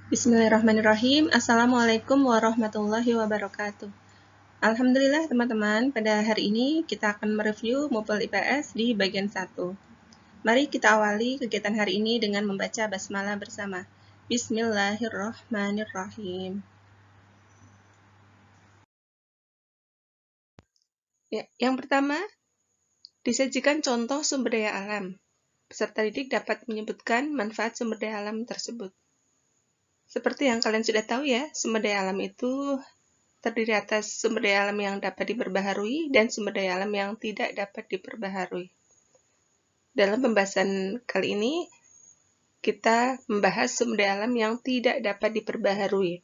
Bismillahirrahmanirrahim. Assalamualaikum warahmatullahi wabarakatuh. Alhamdulillah teman-teman, pada hari ini kita akan mereview Mupel IPS di bagian 1. Mari kita awali kegiatan hari ini dengan membaca basmalah bersama. Bismillahirrahmanirrahim. Ya, yang pertama, disajikan contoh sumber daya alam. Peserta didik dapat menyebutkan manfaat sumber daya alam tersebut. Seperti yang kalian sudah tahu ya, sumber daya alam itu terdiri atas sumber daya alam yang dapat diperbaharui dan sumber daya alam yang tidak dapat diperbaharui. Dalam pembahasan kali ini, kita membahas sumber daya alam yang tidak dapat diperbaharui.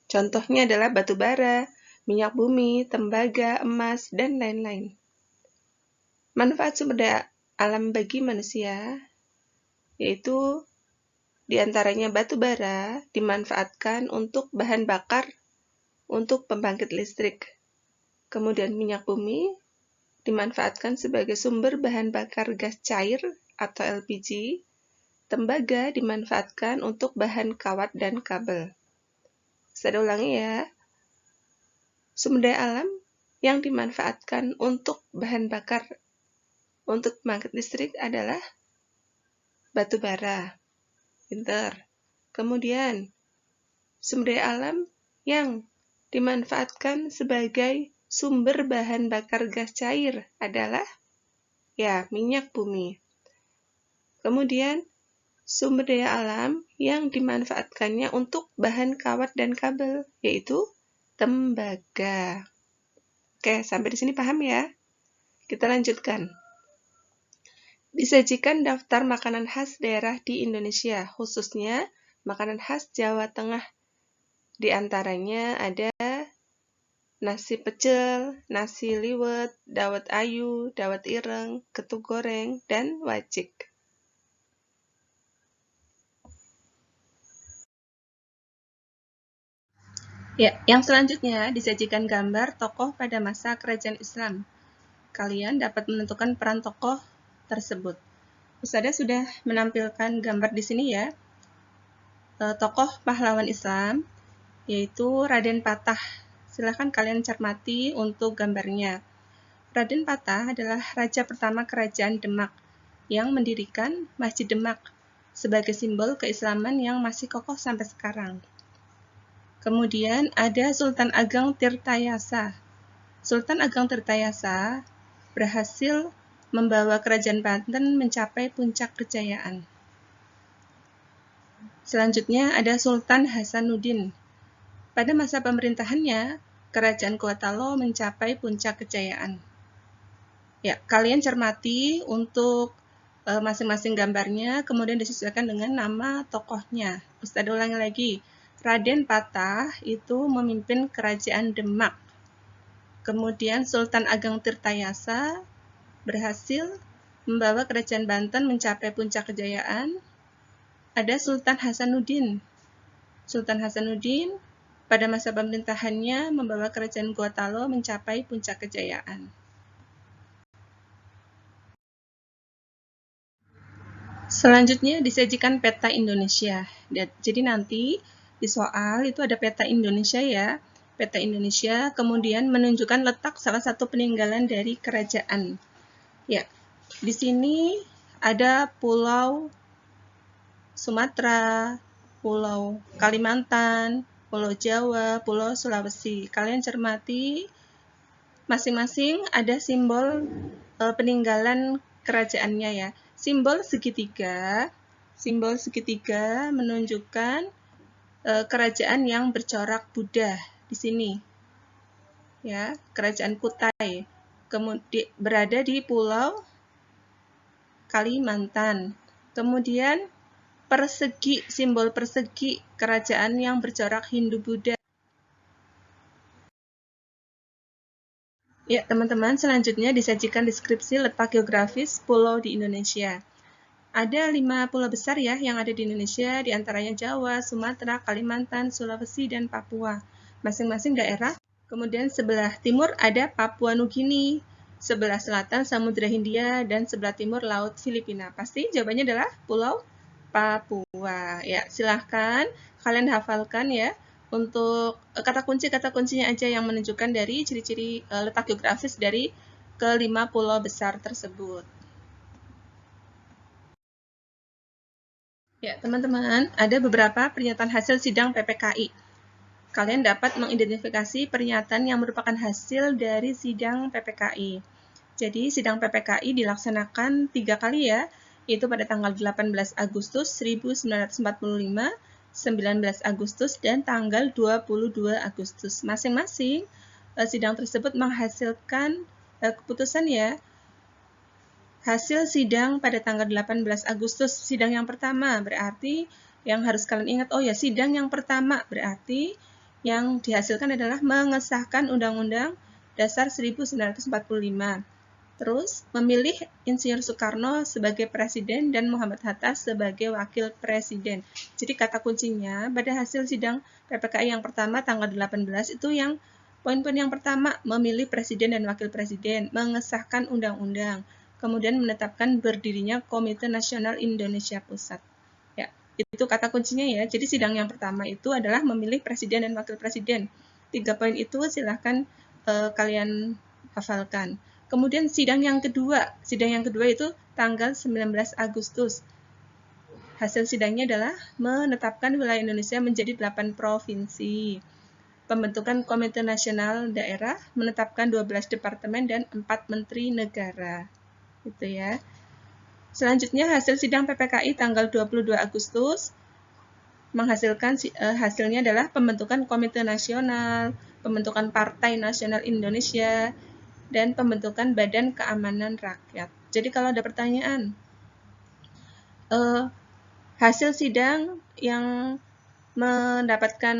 Contohnya adalah batu bara, minyak bumi, tembaga, emas, dan lain-lain. Manfaat sumber daya alam bagi manusia, yaitu diantaranya batu bara dimanfaatkan untuk bahan bakar untuk pembangkit listrik. Kemudian minyak bumi dimanfaatkan sebagai sumber bahan bakar gas cair atau LPG. Tembaga dimanfaatkan untuk bahan kawat dan kabel. Saya ulangi ya. Sumber daya alam yang dimanfaatkan untuk bahan bakar untuk pembangkit listrik adalah batu bara. Pinter. Kemudian, sumber daya alam yang dimanfaatkan sebagai sumber bahan bakar gas cair adalah minyak bumi. Kemudian, sumber daya alam yang dimanfaatkannya untuk bahan kawat dan kabel, yaitu tembaga. Oke, sampai di sini paham ya? Kita lanjutkan. Disajikan daftar makanan khas daerah di Indonesia, khususnya makanan khas Jawa Tengah. Di antaranya ada nasi pecel, nasi liwet, dawet ayu, dawet ireng, getuk goreng, dan wajik. Ya, yang selanjutnya disajikan gambar tokoh pada masa kerajaan Islam. Kalian dapat menentukan peran tokoh tersebut. Ustazah sudah menampilkan gambar di sini ya. Tokoh pahlawan Islam, yaitu Raden Patah. Silahkan kalian cermati untuk gambarnya. Raden Patah adalah raja pertama kerajaan Demak yang mendirikan Masjid Demak sebagai simbol keislaman yang masih kokoh sampai sekarang. Kemudian ada Sultan Ageng Tirtayasa. Sultan Ageng Tirtayasa berhasil membawa kerajaan Banten mencapai puncak kejayaan. Selanjutnya ada Sultan Hasanuddin. Pada masa pemerintahannya, kerajaan Kuatalo mencapai puncak kejayaan. Ya, kalian cermati untuk masing-masing gambarnya, kemudian disesuaikan dengan nama tokohnya. Ustazah ulangi lagi. Raden Patah itu memimpin kerajaan Demak. Kemudian Sultan Ageng Tirtayasa berhasil membawa kerajaan Banten mencapai puncak kejayaan. Ada Sultan Hasanuddin. Sultan Hasanuddin pada masa pemerintahannya membawa kerajaan Kuatalo mencapai puncak kejayaan. Selanjutnya disajikan peta Indonesia. Jadi nanti di soal itu ada peta Indonesia ya. Peta Indonesia kemudian menunjukkan letak salah satu peninggalan dari kerajaan. Ya, di sini ada Pulau Sumatera, Pulau Kalimantan, Pulau Jawa, Pulau Sulawesi. Kalian cermati masing-masing ada simbol peninggalan kerajaannya ya. Simbol segitiga menunjukkan kerajaan yang bercorak Buddha di sini. Ya, kerajaan Kutai. Kemudian berada di Pulau Kalimantan. Kemudian persegi, simbol persegi kerajaan yang bercorak Hindu-Buddha. Ya, teman-teman, selanjutnya disajikan deskripsi letak geografis pulau di Indonesia. Ada 5 pulau besar ya yang ada di Indonesia, diantaranya Jawa, Sumatera, Kalimantan, Sulawesi, dan Papua. Masing-masing daerah. Kemudian sebelah timur ada Papua Nugini, sebelah selatan Samudra Hindia, dan sebelah timur Laut Filipina. Pasti jawabannya adalah Pulau Papua. Ya, silahkan kalian hafalkan ya. Untuk kata kuncinya aja yang menunjukkan dari ciri-ciri letak geografis dari kelima pulau besar tersebut. Ya, teman-teman, ada beberapa pernyataan hasil sidang PPKI. Kalian dapat mengidentifikasi pernyataan yang merupakan hasil dari sidang PPKI. Jadi, sidang PPKI dilaksanakan 3 kali ya, yaitu pada tanggal 18 Agustus 1945, 19 Agustus, dan tanggal 22 Agustus. Masing-masing sidang tersebut menghasilkan keputusan ya. Hasil sidang pada tanggal 18 Agustus, sidang yang pertama, berarti yang harus kalian ingat, oh ya, sidang yang pertama berarti yang dihasilkan adalah mengesahkan Undang-Undang Dasar 1945. Terus, memilih Insinyur Soekarno sebagai presiden dan Muhammad Hatta sebagai wakil presiden. Jadi kata kuncinya pada hasil sidang PPKI yang pertama tanggal 18 itu yang poin-poin yang pertama, memilih presiden dan wakil presiden, mengesahkan undang-undang, kemudian menetapkan berdirinya Komite Nasional Indonesia Pusat. Ya, itu kata kuncinya ya. Jadi sidang yang pertama itu adalah memilih presiden dan wakil presiden. 3 poin itu silahkan kalian hafalkan. Kemudian sidang yang kedua itu tanggal 19 Agustus. Hasil sidangnya adalah menetapkan wilayah Indonesia menjadi 8 provinsi. Pembentukan Komite Nasional Daerah, menetapkan 12 departemen dan 4 menteri negara. Gitu ya. Selanjutnya hasil sidang PPKI tanggal 22 Agustus menghasilkan hasilnya adalah pembentukan Komite Nasional, pembentukan Partai Nasional Indonesia, dan pembentukan Badan Keamanan Rakyat. Jadi kalau ada pertanyaan, hasil sidang yang mendapatkan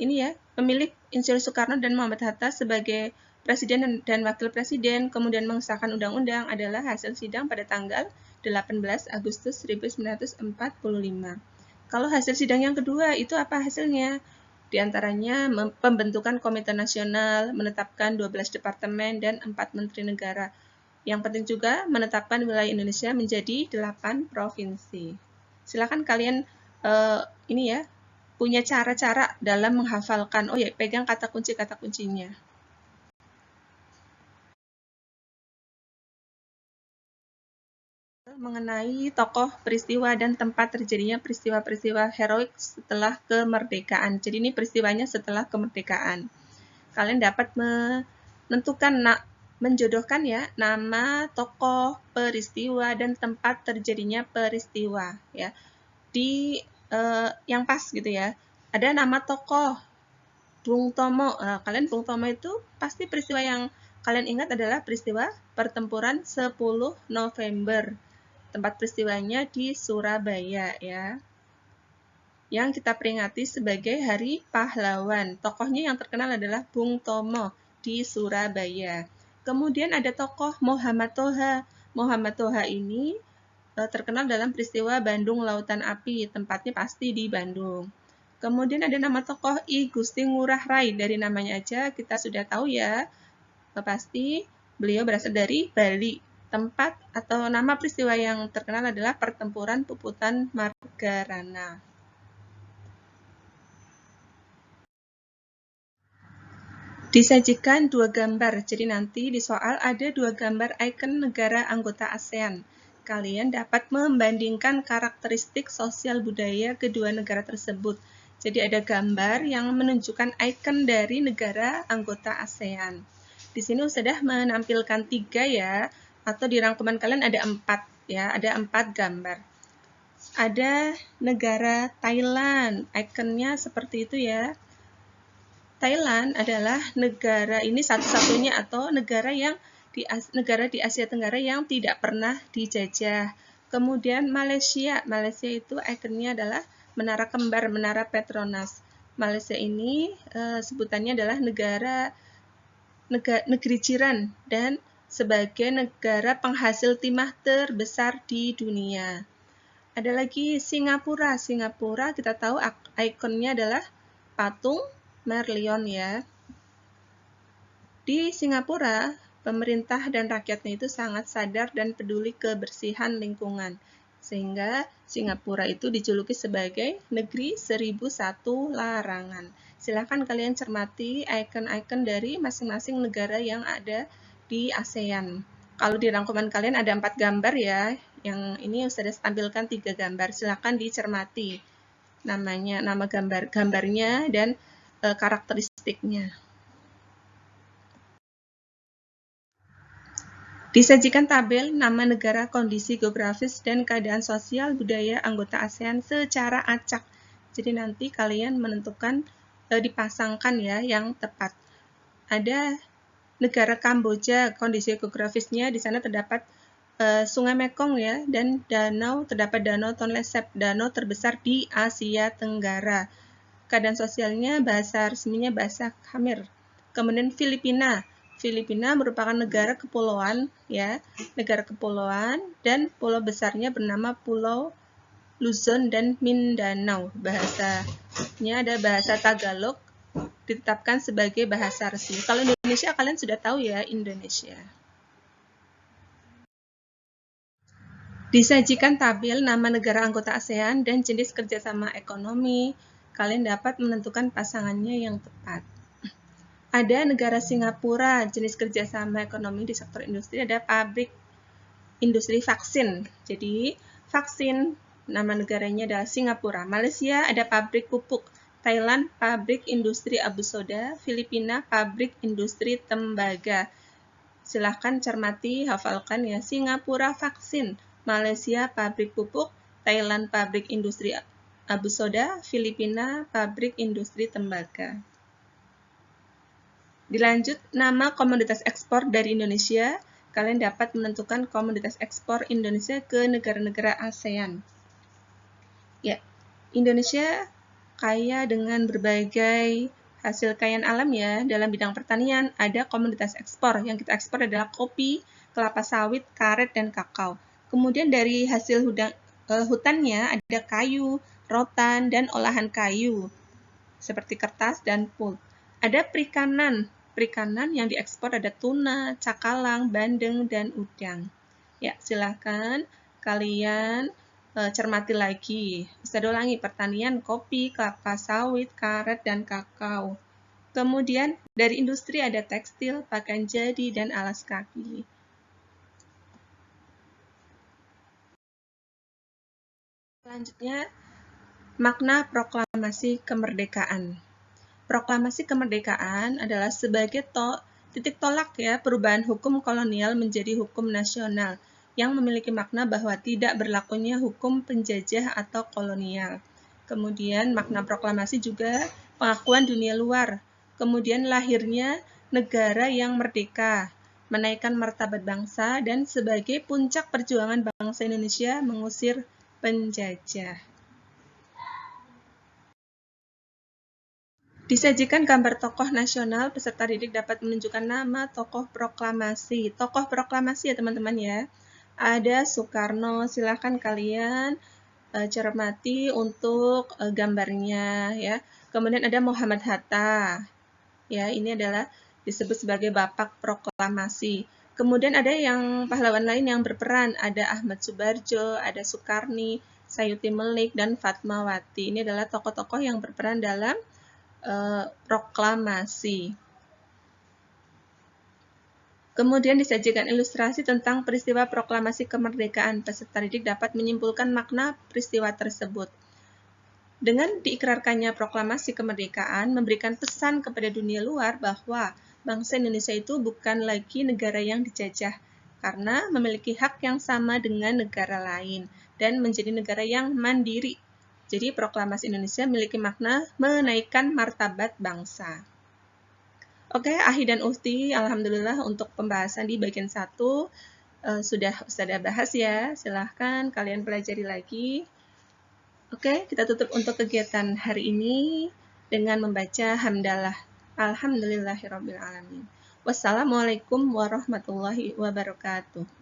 ini ya, memilih Insinyur Soekarno dan Muhammad Hatta sebagai presiden dan wakil presiden, kemudian mengesahkan undang-undang adalah hasil sidang pada tanggal 18 Agustus 1945. Kalau hasil sidang yang kedua, itu apa hasilnya? Di antaranya pembentukan Komite Nasional, menetapkan 12 departemen dan 4 menteri negara. Yang penting juga menetapkan wilayah Indonesia menjadi 8 provinsi. Silakan kalian ini ya, punya cara-cara dalam menghafalkan. Oh ya, pegang kata kuncinya. Mengenai tokoh, peristiwa, dan tempat terjadinya peristiwa-peristiwa heroik setelah kemerdekaan. Jadi ini peristiwanya setelah kemerdekaan. Kalian dapat menentukan, menjodohkan ya, nama tokoh, peristiwa, dan tempat terjadinya peristiwa. Ya, di yang pas gitu ya. Ada nama tokoh, Bung Tomo. Kalian Bung Tomo itu pasti peristiwa yang kalian ingat adalah peristiwa pertempuran 10 November. Tempat peristiwanya di Surabaya ya. Yang kita peringati sebagai Hari Pahlawan. Tokohnya yang terkenal adalah Bung Tomo di Surabaya. Kemudian ada tokoh Muhammad Toha. Muhammad Toha ini terkenal dalam peristiwa Bandung Lautan Api. Tempatnya pasti di Bandung. Kemudian ada nama tokoh I Gusti Ngurah Rai. Dari namanya aja kita sudah tahu ya. Pasti beliau berasal dari Bali. Tempat atau nama peristiwa yang terkenal adalah Pertempuran Puputan Margarana. Disajikan 2 gambar, jadi nanti di soal ada 2 gambar ikon negara anggota ASEAN. Kalian dapat membandingkan karakteristik sosial budaya kedua negara tersebut. Jadi ada gambar yang menunjukkan ikon dari negara anggota ASEAN. Di sini sudah menampilkan 3 ya, atau di rangkuman kalian ada 4 ya, ada 4 gambar. Ada negara Thailand, ikonnya seperti itu ya. Thailand adalah negara ini satu-satunya atau negara di Asia Tenggara yang tidak pernah dijajah. Kemudian Malaysia itu ikonnya adalah Menara Kembar, Menara Petronas. Malaysia ini sebutannya adalah negeri jiran dan sebagai negara penghasil timah terbesar di dunia. Ada lagi Singapura. Singapura kita tahu ikonnya adalah patung Merlion ya. Di Singapura, pemerintah dan rakyatnya itu sangat sadar dan peduli kebersihan lingkungan. Sehingga Singapura itu dijuluki sebagai negeri 1001 larangan. Silahkan kalian cermati icon-icon dari masing-masing negara yang ada di ASEAN. Kalau di rangkuman kalian ada 4 gambar ya, yang ini sudah tampilkan 3 gambar. Silahkan dicermati namanya, nama gambarnya dan karakteristiknya. Disajikan tabel nama negara, kondisi geografis, dan keadaan sosial budaya anggota ASEAN secara acak. Jadi nanti kalian menentukan dipasangkan ya yang tepat. Ada negara Kamboja, kondisi geografisnya di sana terdapat Sungai Mekong ya, dan terdapat Danau Tonle Sap, danau terbesar di Asia Tenggara. Keadaan sosialnya bahasa resminya bahasa Khmer. Kemudian Filipina merupakan negara kepulauan ya, negara kepulauan, dan pulau besarnya bernama Pulau Luzon dan Mindanao. Bahasanya ada bahasa Tagalog, ditetapkan sebagai bahasa resmi. Kalau Indonesia kalian sudah tahu ya, Indonesia. Disajikan tabel nama negara anggota ASEAN dan jenis kerjasama ekonomi. Kalian dapat menentukan pasangannya yang tepat. Ada negara Singapura, jenis kerjasama ekonomi di sektor industri, ada pabrik industri vaksin. Jadi, vaksin, nama negaranya adalah Singapura. Malaysia ada pabrik pupuk. Thailand, pabrik industri abu soda. Filipina, pabrik industri tembaga. Silahkan cermati, hafalkan ya. Singapura vaksin, Malaysia pabrik pupuk, Thailand pabrik industri abu soda, Filipina pabrik industri tembaga. Dilanjut, nama komoditas ekspor dari Indonesia. Kalian dapat menentukan komoditas ekspor Indonesia ke negara-negara ASEAN. Ya, Indonesia kaya dengan berbagai hasil kekayaan alam ya. Dalam bidang pertanian, ada komoditas ekspor. Yang kita ekspor adalah kopi, kelapa sawit, karet, dan kakao. Kemudian dari hasil hutannya ada kayu, rotan, dan olahan kayu, seperti kertas dan pulp. Ada perikanan yang diekspor ada tuna, cakalang, bandeng, dan udang. Ya, silahkan kalian cermati lagi. Bisa ulangi, pertanian, kopi, kelapa sawit, karet, dan kakao. Kemudian dari industri ada tekstil, pakaian jadi, dan alas kaki. Selanjutnya, makna proklamasi kemerdekaan. Proklamasi kemerdekaan adalah sebagai titik tolak ya perubahan hukum kolonial menjadi hukum nasional yang memiliki makna bahwa tidak berlakunya hukum penjajah atau kolonial. Kemudian makna proklamasi juga pengakuan dunia luar. Kemudian lahirnya negara yang merdeka, menaikkan martabat bangsa, dan sebagai puncak perjuangan bangsa Indonesia mengusir penjajah. Disajikan gambar tokoh nasional, peserta didik dapat menunjukkan nama tokoh proklamasi. Tokoh proklamasi ya teman-teman ya. Ada Soekarno, silahkan kalian cermati untuk gambarnya ya. Kemudian ada Muhammad Hatta. Ya, ini adalah disebut sebagai Bapak Proklamasi. Kemudian ada yang pahlawan lain yang berperan, ada Ahmad Subarjo, ada Soekarni, Sayuti Melik, dan Fatmawati. Ini adalah tokoh-tokoh yang berperan dalam proklamasi. Kemudian disajikan ilustrasi tentang peristiwa proklamasi kemerdekaan. Peserta didik dapat menyimpulkan makna peristiwa tersebut. Dengan diikrarkannya proklamasi kemerdekaan, memberikan pesan kepada dunia luar bahwa bangsa Indonesia itu bukan lagi negara yang dijajah, karena memiliki hak yang sama dengan negara lain, dan menjadi negara yang mandiri. Jadi proklamasi Indonesia memiliki makna menaikkan martabat bangsa. Oke, Ahi dan Uhti, alhamdulillah untuk pembahasan di bagian 1 sudah bahas ya. Silahkan kalian pelajari lagi. Oke, kita tutup untuk kegiatan hari ini dengan membaca hamdalah. Alhamdulillahirabbil alamin. Wassalamualaikum warahmatullahi wabarakatuh.